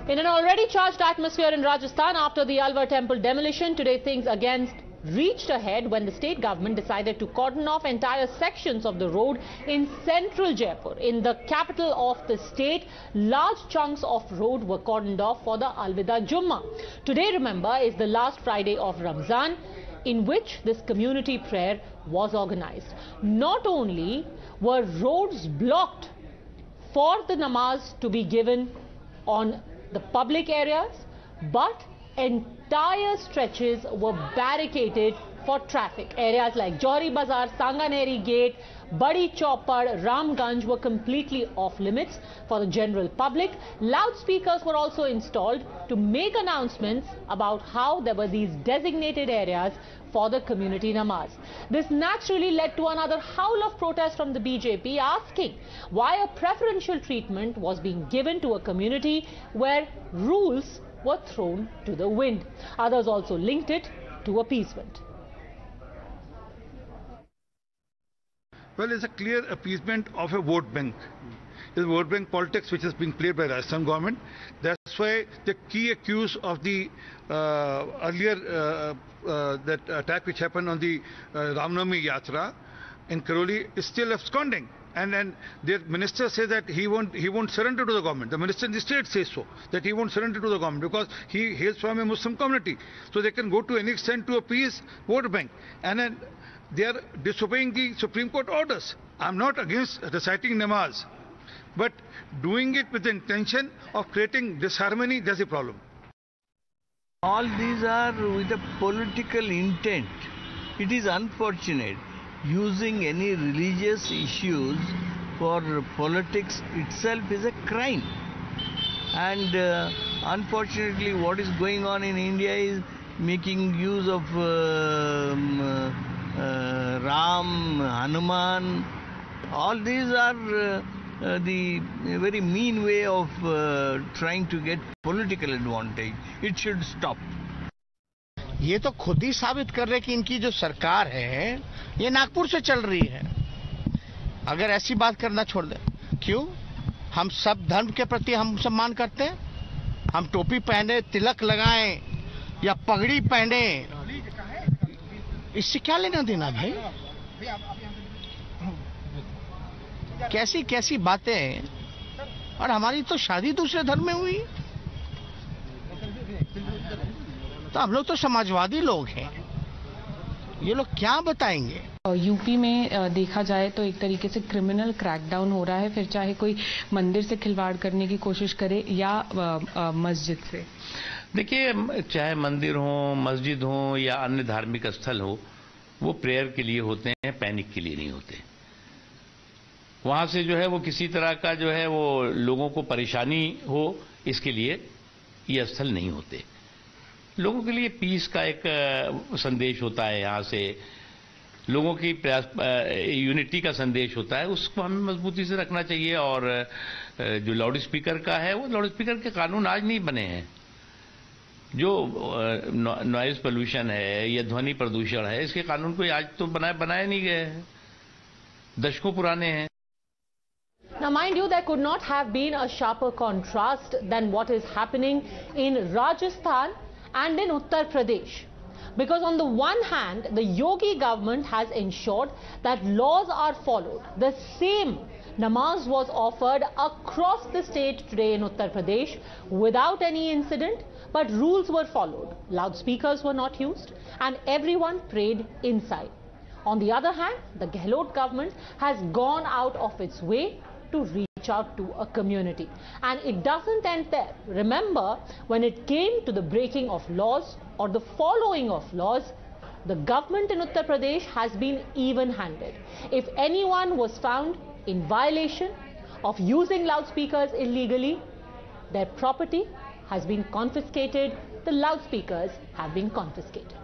In an already charged atmosphere in Rajasthan after the Alwar temple demolition, today things again reached a head when the state government decided to cordon off entire sections of the road in central Jaipur. In the capital of the state, large chunks of road were cordoned off for the Alvida Jummah. Today, remember, is the last Friday of Ramzan, in which this community prayer was organized. Not only were roads blocked for the namaz to be given on the public areas, but entire stretches were barricaded for traffic. Areas like Johari Bazar, Sanganeri Gate, Badi Chowpad, Ramganj were completely off limits for the general public. Loudspeakers were also installed to make announcements about how there were these designated areas for the community namaz. This naturally led to another howl of protest from the BJP, asking why a preferential treatment was being given to a community where rules were thrown to the wind. Others also linked it to appeasement. Well, it's a clear appeasement of a vote bank. It's vote bank politics which has been played by Rajasthan government. That's why the key accused of the earlier that attack which happened on the Ramnavami Yatra in Karoli is still absconding. And their minister says that he won't surrender to the government. The minister in the state says so, that he won't surrender to the government because he hails from a Muslim community. So they can go to any extent to appease vote bank. And then they are disobeying the Supreme Court orders. I'm not against reciting namaz, but doing it with the intention of creating disharmony, that's the problem. All these are with a political intent. It is unfortunate. Using any religious issues for politics itself is a crime. And unfortunately, what is going on in India is making use of Ram, Hanuman. All these are the very mean way of trying to get political advantage. It should stop. ये तो खुद ही साबित कर रहे कि इनकी जो सरकार है ये नागपुर से चल रही है। अगर ऐसी बात करना छोड़ दें, क्यों? हम सब धर्म के प्रति हम सम्मान करते हैं। हम टोपी पहने, तिलक लगाएं या पगड़ी पहने, इससे क्या लेना देना भाई? कैसी कैसी बातें। और हमारी तो शादी दूसरे धर्म में हुई, तो हम लोग तो समाजवादी लोग हैं, ये लोग क्या बताएंगे? यूपी में देखा जाए तो एक तरीके से क्रिमिनल क्रैकडाउन हो रहा है, फिर चाहे कोई मंदिर से खिलवाड़ करने की कोशिश करे या मस्जिद से। देखिए, चाहे मंदिर हो, मस्जिद हो या अन्य धार्मिक स्थल हो, वो प्रेयर के लिए होते हैं, पैनिक के लिए नहीं होते। वहां से जो है वो किसी तरह का जो है वो लोगों को परेशानी हो, इसके लिए ये स्थल नहीं होते। लोगों के लिए पीस का एक संदेश होता है, यहाँ से लोगों की यूनिटी का संदेश होता है, उसको हमें मजबूती से रखना चाहिए। और जो लाउड स्पीकर का है, वो लाउड स्पीकर के कानून आज नहीं बने हैं। जो नॉइज पोल्यूशन है या ध्वनि प्रदूषण है, इसके कानून कोई आज तो बनाए नहीं गए हैं, दशकों पुराने हैं। Now, mind you, there could not have been a sharper contrast than what is happening in Rajasthan and in Uttar Pradesh. Because on the one hand, the Yogi government has ensured that laws are followed. The same namaz was offered across the state today in Uttar Pradesh without any incident, but rules were followed. Loudspeakers were not used and everyone prayed inside. On the other hand, the Gehlot government has gone out of its way to reach out to a community. And it doesn't end there. Remember, when it came to the breaking of laws or the following of laws, the government in Uttar Pradesh has been even-handed. If anyone was found in violation of using loudspeakers illegally, their property has been confiscated, the loudspeakers have been confiscated.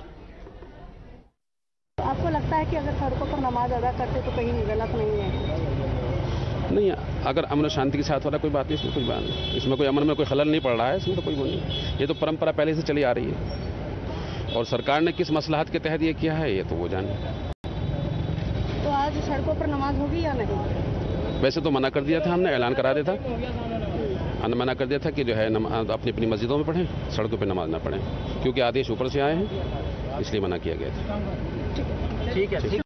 आपको लगता है कि अगर सड़कों पर नमाज अदा करते तो कहीं गलत नहीं है? नहीं, अगर अमन शांति के साथ हो रहा कोई बात नहीं, इसमें कोई बात नहीं, इसमें कोई अमन में कोई खलल नहीं पड़ रहा है, इसमें तो कोई वो नहीं। ये तो परंपरा पहले से चली आ रही है और सरकार ने किस मसलहत के तहत ये किया है ये तो वो जाने। तो आज सड़कों पर नमाज होगी या नहीं? वैसे तो मना कर दिया था हमने, ऐलान करा दिया था, मना कर दिया था कि जो है अपनी अपनी मस्जिदों में पढ़ें, सड़कों पर नमाज ना पढ़ें, क्योंकि आदेश ऊपर से आए हैं, इसलिए मना किया गया था। ठीक है।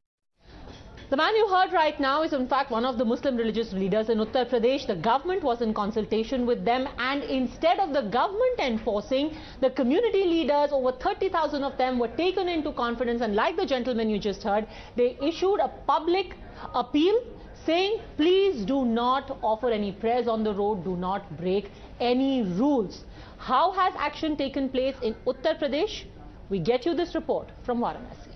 The man you heard right now is in fact one of the Muslim religious leaders in Uttar Pradesh. The government was in consultation with them, and instead of the government enforcing, the community leaders, over 30,000 of them, were taken into confidence, and like the gentleman you just heard, they issued a public appeal saying, please do not offer any prayers on the road, do not break any rules. How has action taken place in Uttar Pradesh? We get you this report from Varanasi.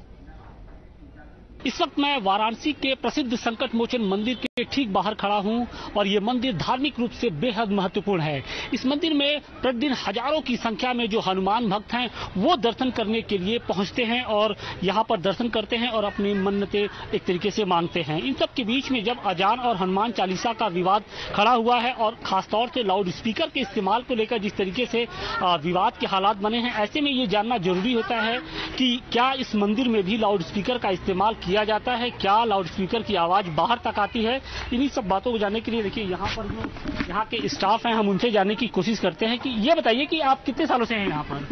इस वक्त मैं वाराणसी के प्रसिद्ध संकट मोचन मंदिर के ठीक बाहर खड़ा हूं और ये मंदिर धार्मिक रूप से बेहद महत्वपूर्ण है। इस मंदिर में प्रतिदिन हजारों की संख्या में जो हनुमान भक्त हैं वो दर्शन करने के लिए पहुंचते हैं और यहां पर दर्शन करते हैं और अपनी मन्नतें एक तरीके से मांगते हैं। इन सब के बीच में जब अजान और हनुमान चालीसा का विवाद खड़ा हुआ है और खासतौर से लाउड स्पीकर के इस्तेमाल को लेकर जिस तरीके से विवाद के हालात बने हैं, ऐसे में ये जानना जरूरी होता है कि क्या इस मंदिर में भी लाउड स्पीकर का इस्तेमाल किया जाता है, क्या लाउड स्पीकर की आवाज बाहर तक आती है। इन्हीं सब बातों को जानने के लिए देखिए यहाँ पर जो यहाँ के स्टाफ हैं, हम उनसे जानने की कोशिश करते हैं कि ये बताइए कि आप कितने सालों से हैं यहाँ पर?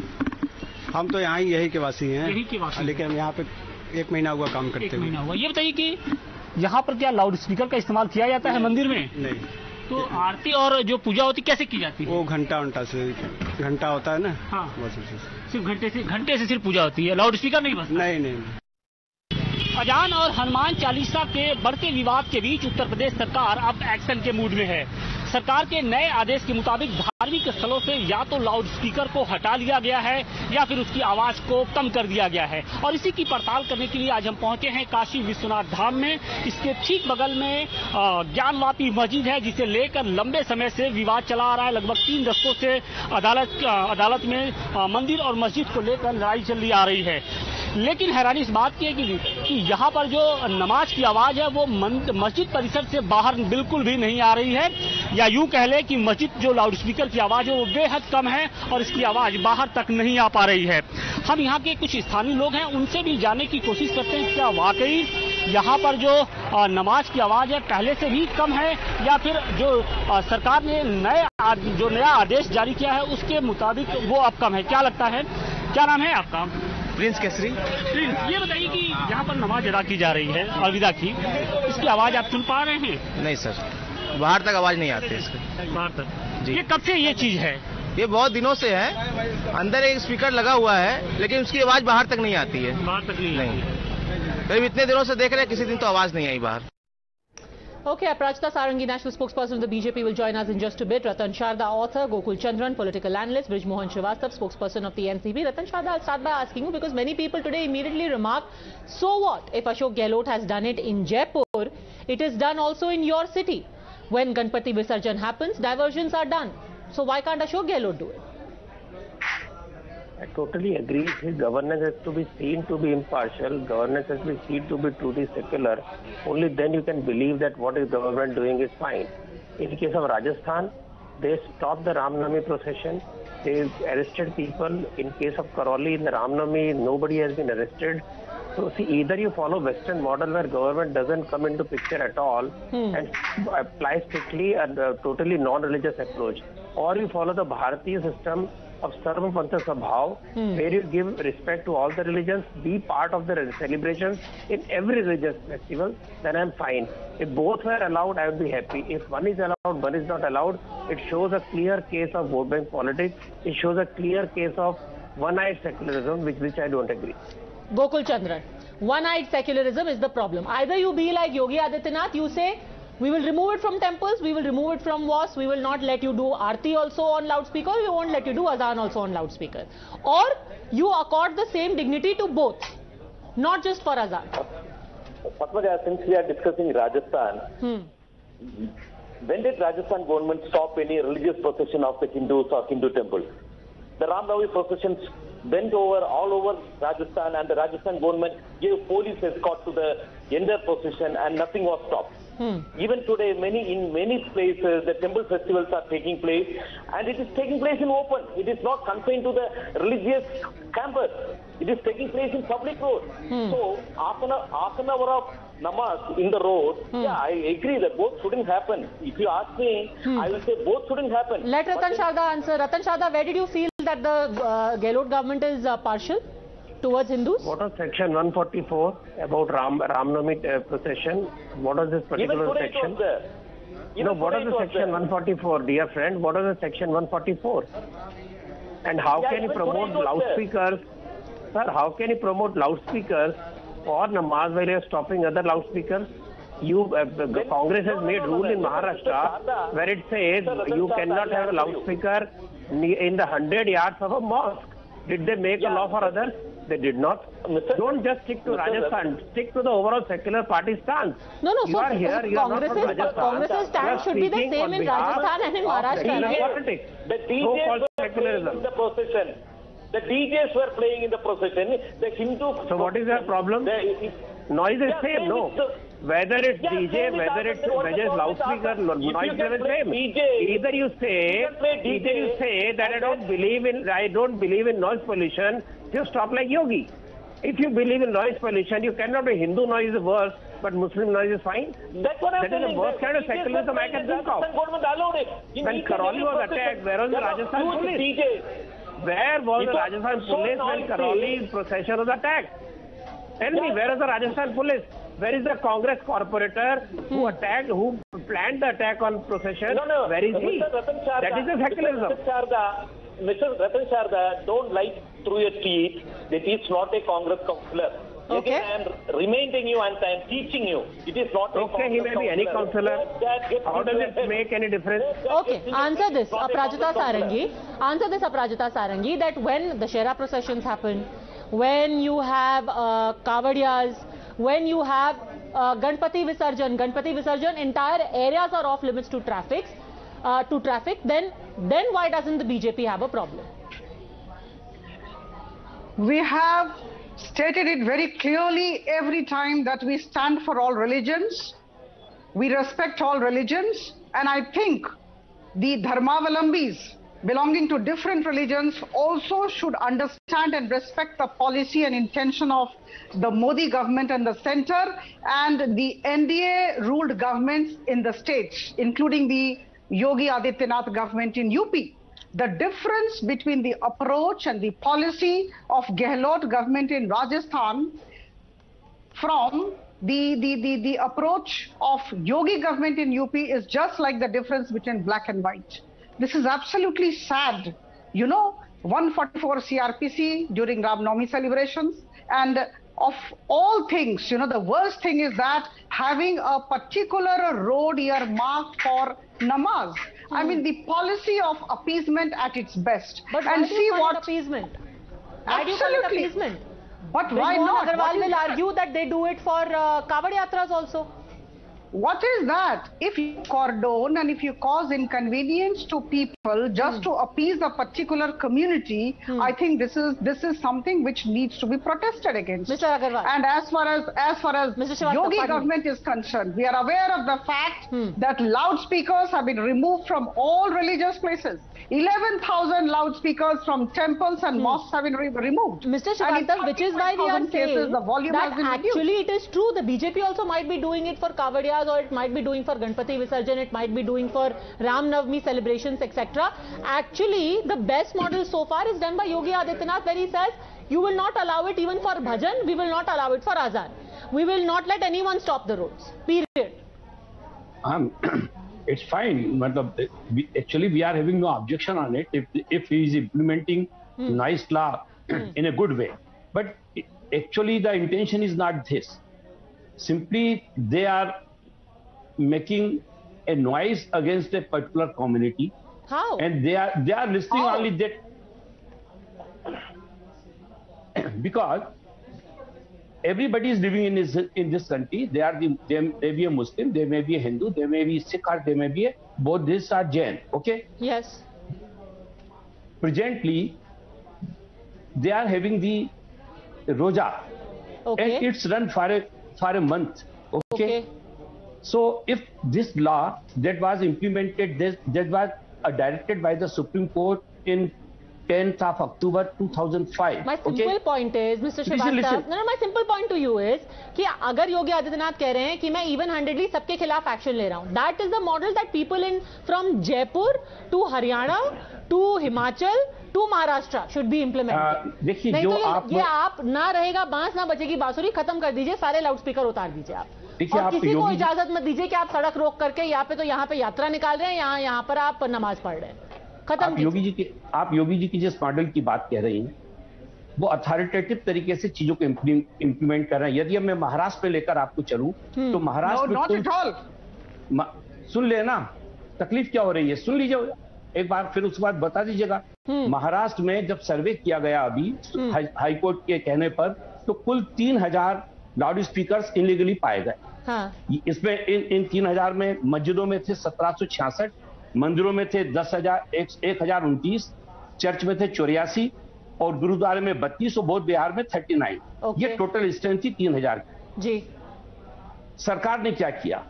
हम तो यहाँ यही के वासी हैं, यही के वासी, लेकिन हम यहाँ पे 1 महीना हुआ काम करते हुए। 1 महीना हुआ। ये बताइए कि यहाँ पर क्या लाउड स्पीकर का इस्तेमाल किया जाता है मंदिर में? नहीं। तो आरती और जो पूजा होती कैसे की जाती है? वो घंटा से घंटा होता है ना। हाँ, सिर्फ घंटे से सिर्फ पूजा होती है, लाउड स्पीकर नहीं बस? नहीं। अजान और हनुमान चालीसा के बढ़ते विवाद के बीच उत्तर प्रदेश सरकार अब एक्शन के मूड में है। सरकार के नए आदेश के मुताबिक धार्मिक स्थलों से या तो लाउड स्पीकर को हटा लिया गया है या फिर उसकी आवाज को कम कर दिया गया है और इसी की पड़ताल करने के लिए आज हम पहुंचे हैं काशी विश्वनाथ धाम में। इसके ठीक बगल में ज्ञानवापी मस्जिद है जिसे लेकर लंबे समय से विवाद चला आ रहा है। लगभग 3 दशकों से अदालत में मंदिर और मस्जिद को लेकर लड़ाई चल रही आ रही है। लेकिन हैरानी इस बात की है कि यहाँ पर जो नमाज की आवाज है वो मस्जिद परिसर से बाहर बिल्कुल भी नहीं आ रही है, या यूं कह ले कि मस्जिद जो लाउड स्पीकर की आवाज है वो बेहद कम है और इसकी आवाज बाहर तक नहीं आ पा रही है। हम यहाँ के कुछ स्थानीय लोग हैं, उनसे भी जानने की कोशिश करते हैं क्या वाकई यहाँ पर जो नमाज की आवाज है पहले से भी कम है या फिर जो सरकार ने नया आदेश जारी किया है उसके मुताबिक वो अब कम है। क्या लगता है? क्या नाम है आपका? प्रिंस केसरी। प्रिंस, ये बताइए कि यहाँ पर नमाज अदा की जा रही है अलविदा की, इसकी आवाज आप सुन पा रहे हैं? नहीं सर, बाहर तक आवाज नहीं आती इसकी। बाहर तक जी? ये कब से ये चीज है? ये बहुत दिनों से है। अंदर एक स्पीकर लगा हुआ है लेकिन उसकी आवाज बाहर तक नहीं आती है। बाहर तक नहीं। करीब इतने दिनों से देख रहे हैं, किसी दिन तो आवाज नहीं आई बाहर। Okay, Aprajita Sarangi, national spokesperson of the BJP, will join us in just a bit. Ratan Sharda, author, Gokul Chandran, political analyst, Brij Mohan Srivastava, spokesperson of the NCP. Ratan Sharda, I'll start by asking you because many people today immediately remark, so what? If Ashok Gehlot has done it in Jaipur, it is done also in your city. When Ganpati Visarjan happens, diversions are done. So why can't Ashok Gehlot do it? I totally agree. Governance has to be seen to be impartial. Governance has to be seen to be truly secular. Only then you can believe that what is government doing is fine. In case of Rajasthan, they stopped the Ramnavami procession. They arrested people. In case of Karoli, in the Ramnavami, nobody has been arrested. So see, either you follow Western model where government doesn't come into picture at all and apply strictly a totally non-religious approach, or you follow the Bharatiya system of Sarva Pantha Sabhav, where you give respect to all the religions, be part of the celebrations in every religious festival, then I'm fine. If both were allowed, I would be happy. If one is allowed, one is not allowed, it shows a clear case of vote bank politics. It shows a clear case of one-eyed secularism, which I don't agree. Gokul Chandran, one-eyed secularism is the problem. Either you be like Yogi Adityanath, you say, we will remove it from temples, we will remove it from mosques, we will not let you do Aarti also on loudspeaker, we won't let you do Azan also on loudspeaker. Or you accord the same dignity to both, not just for Azan. Padmaja, since we are discussing Rajasthan, when did Rajasthan government stop any religious procession of the Hindus or Hindu temples? The Ramnavami processions went over all over Rajasthan, and the Rajasthan government gave police escort to the entire procession and nothing was stopped. Even today, in many places, the temple festivals are taking place, and it is taking place in open. It is not confined to the religious campus. It is taking place in public road. So, half an hour of namaz in the road, yeah, I agree that both shouldn't happen. If you ask me, I will say both shouldn't happen. Let Ratan Sharda answer. Ratan Sharda, where did you feel that the Gehlot government is partial towards Hindus? What was section 144 about Ramnavami procession? What was this particular section? No, what was the section 144, dear friend? What was the section 144? And how can you promote loudspeakers? Sir, how can you promote loudspeakers for namaz while you are stopping other loudspeakers? Congress has made rule in Maharashtra where it says you cannot have a loudspeaker in the 100 yards of a mosque. Did they make a law for others? They did not. Don't just stick to Rajasthan. Stick to the overall secular party stance. No, you are here. You are not from Rajasthan. Congress's stance should be the same in Rajasthan and in Maharashtra. The DJs were playing in the procession. The DJs were playing in the procession. The Hindu. So what is their problem? Noise is same, no. Whether it's DJ, whether it's loudspeaker, noise level same. Either you say that I don't believe in noise pollution, you stop like Yogi. If you believe in noise pollution, you cannot be Hindu noise is worse, but Muslim noise is fine. That's what I'm saying. That is the worst kind of secularism I can think of. When Karoli was attacked, where was the Rajasthan police? Where was the Rajasthan police when Karoli's procession was attacked? Tell me, where is the Rajasthan police? Where is the Congress corporator who planned the attack on procession? No. Where is he? That is the secularism. Mr. Ratan Sharda, don't lie through your teeth that he is not a Congress councillor. Okay. I am reminding you and I am teaching you. It is not a Congress he may be any councillor. How does it make any difference? Okay, answer this, Aparajita Sarangi. Answer this, Aparajita Sarangi, that when the Shera processions happen, when you have Kavadiyas, when you have Ganpati Visarjan, entire areas are off limits to traffic, then why doesn't the BJP have a problem? We have stated it very clearly every time that we stand for all religions, we respect all religions, and I think the Dharmavalambis belonging to different religions also should understand and respect the policy and intention of the Modi government and the center and the NDA ruled governments in the states, including the Yogi Adityanath government in UP. The difference between the approach and the policy of Gehlot government in Rajasthan from the approach of Yogi government in UP is just like the difference between black and white. This is absolutely sad. You know, 144 CRPC during Ramnavami celebrations, and of all things, you know, the worst thing is that having a particular road earmarked for namaz. I mean, the policy of appeasement at its best. But why do you call it appeasement? Why do you call it appeasement? But why not? Agarwal will argue that they do it for Kavad Yatras also. What is that? If you cordon and if you cause inconvenience to people just to appease a particular community, I think this is something which needs to be protested against. Mr. Agarwal. And as far as Yogi government is concerned, we are aware of the fact that loudspeakers have been removed from all religious places. 11,000 loudspeakers from temples and mosques have been removed. Mr. Srivastava, which is why we are saying the volume that has been actually reduced. it is true. The BJP also might be doing it for Kavadiyas, or it might be doing for Ganpati Visarjan, it might be doing for Ram Navami celebrations, etc. Actually, the best model so far is done by Yogi Adityanath, where he says, you will not allow it even for bhajan, we will not allow it for azan. We will not let anyone stop the roads. Period. It's fine. Actually, we are having no objection on it if he is implementing nice law in a good way. But actually, the intention is not this. Simply, they are making a noise against a particular community. How? And they are listening only that because everybody is living in this country. They may be a Muslim, they may be a Hindu, they may be Sikh, or they may be a Buddhist or Jain. Okay? Yes. Presently, they are having the Roja. Okay. And it's run for a month. Okay. So if this law that was implemented, that was directed by the Supreme Court in 10th of October 2005. My simple point is, Mr. Srivastava, no, my simple point to you is कि अगर योगी आदित्यनाथ कह रहे हैं कि मैं even handedly सबके खिलाफ action ले रहा हूं, that is the model that people in from Jaipur to Haryana to Himachal to Maharashtra should be implemented. देखिए नहीं जो तो ये आप ना रहेगा बांस ना बचेगी बांसुरी, खत्म कर दीजिए, सारे लाउड स्पीकर उतार दीजिए आप। और किसी को इजाजत मत दीजिए कि आप सड़क रोक करके यहाँ पे यात्रा निकाल रहे हैं, यहाँ पर आप नमाज पढ़ रहे हैं। आप योगी जी की जिस मॉडल की बात कह रही हैं वो अथॉरिटेटिव तरीके से चीजों को इंप्लीमेंट कर रहे हैं। यदि मैं महाराष्ट्र पे लेकर आपको चलूं तो महाराष्ट्र सुन लेना तकलीफ क्या हो रही है, सुन लीजिए एक बार, फिर उसके बाद बता दीजिएगा। महाराष्ट्र में जब सर्वे किया गया अभी हाईकोर्ट के कहने पर, तो कुल 3000 लाउड स्पीकर इलीगली पाए गए। इसमें इन 3000 में मस्जिदों में थे 1766, मंदिरों में थे 10,029, चर्च में थे 84 और गुरुद्वारे में 32 और बौद्ध विहार में 39। ये टोटल स्ट्रेंथ थी 3000 जी। सरकार ने क्या किया?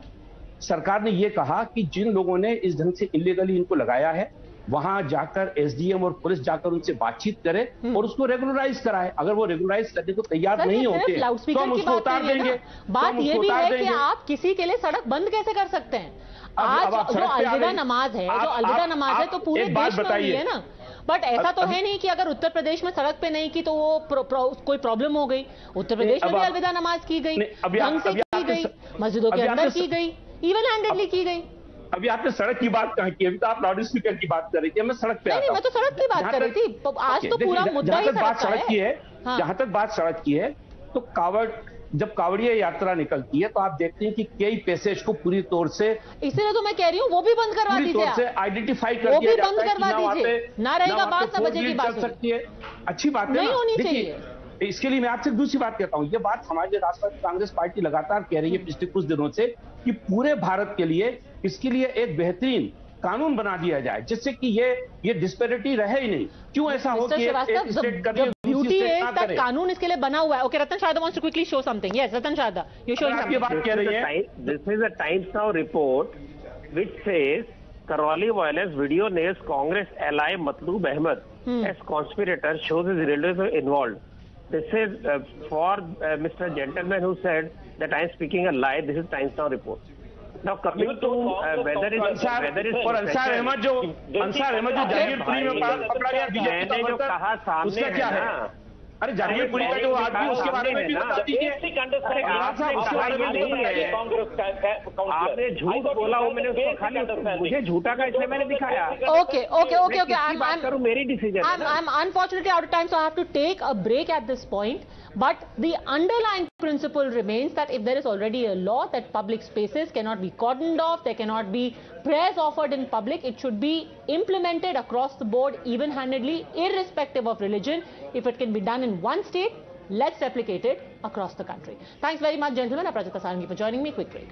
सरकार ने ये कहा कि जिन लोगों ने इस ढंग से इलीगली इनको लगाया है वहां जाकर एसडीएम और पुलिस जाकर उनसे बातचीत करे और उसको रेगुलराइज कराए। अगर वो रेगुलराइज करने को तैयार नहीं होते तो हम उसको उतार देंगे। बात ये भी है कि आप किसी के लिए सड़क बंद कैसे कर सकते हैं? आज जो अलविदा नमाज है, तो पूरे देश में हुई है ना, बट ऐसा तो है नहीं कि अगर उत्तर प्रदेश में सड़क पे नहीं की तो वो कोई प्रॉब्लम हो गई। उत्तर प्रदेश में भी अलविदा नमाज की गई, ढंग से की गई, मस्जिदों के अंदर की गई, इवन हैंडेडली की गई। अभी आपने सड़क की बात कहाँ की? अभी तो आप लाउड स्पीकर की बात कर रही थी, मैं सड़क पे नहीं, मैं तो सड़क की बात कर रही थी। आज तो पूरा मुद्दा ही सड़क की है। जहां तक बात सड़क की है तो जब कावड़िया यात्रा निकलती है तो आप देखते हैं कि कई पैसेज को पूरी तौर से, इसलिए तो मैं कह रही हूँ वो भी बंद करवा दीजिए, आइडेंटिफाई कर दिया जाता है कि ना रहेगा बात ना बचेगी बात। सकती है, अच्छी बात है, नहीं होनी चाहिए। इसके लिए मैं आपसे दूसरी बात कहता हूं, ये बात हमारी राष्ट्रवादी कांग्रेस पार्टी लगातार कह रही है पिछले कुछ दिनों से कि पूरे भारत के लिए इसके लिए एक बेहतरीन कानून बना दिया जाए जिससे कि ये डिस्पैरिटी रहे ही नहीं। क्यों ऐसा हो कि एक स्टेट कर ब्यूटी है that कानून इसके लिए बना हुआ है। Okay, Ratan Sharda wants to quickly show something. Yes, Ratan Sharda, you showing something. बात कह रही है। This is a Times Now report which says Karwali violence video nails Congress ally Matloob Ahmed as conspirator, shows his relatives are involved. This is for Mr. Gentleman who said that I am speaking a lie. This is Times Now report. Now coming to whether it's और अंसार अहमद जो जागीरपुरी में पकड़ा गया BJP का, जो कहा सामने क्या है? अरे जागीरपुरी का जो आदमी उसके बारे में भी बता दीजिए। आपने झूठ बोला हो, मैंने उसको खाली मुझे झूठा का इसलिए मैंने दिखाया। Okay. मेरी decision. I'm unfortunately out of time, so I have to take a break at this point. But the underlying principle remains that if there is already a law that public spaces cannot be cordoned off, there cannot be prayers offered in public, it should be implemented across the board even-handedly, irrespective of religion. If it can be done in one state, let's replicate it across the country. Thanks very much, gentlemen. Aprajita Sarangi for joining me. Quick break.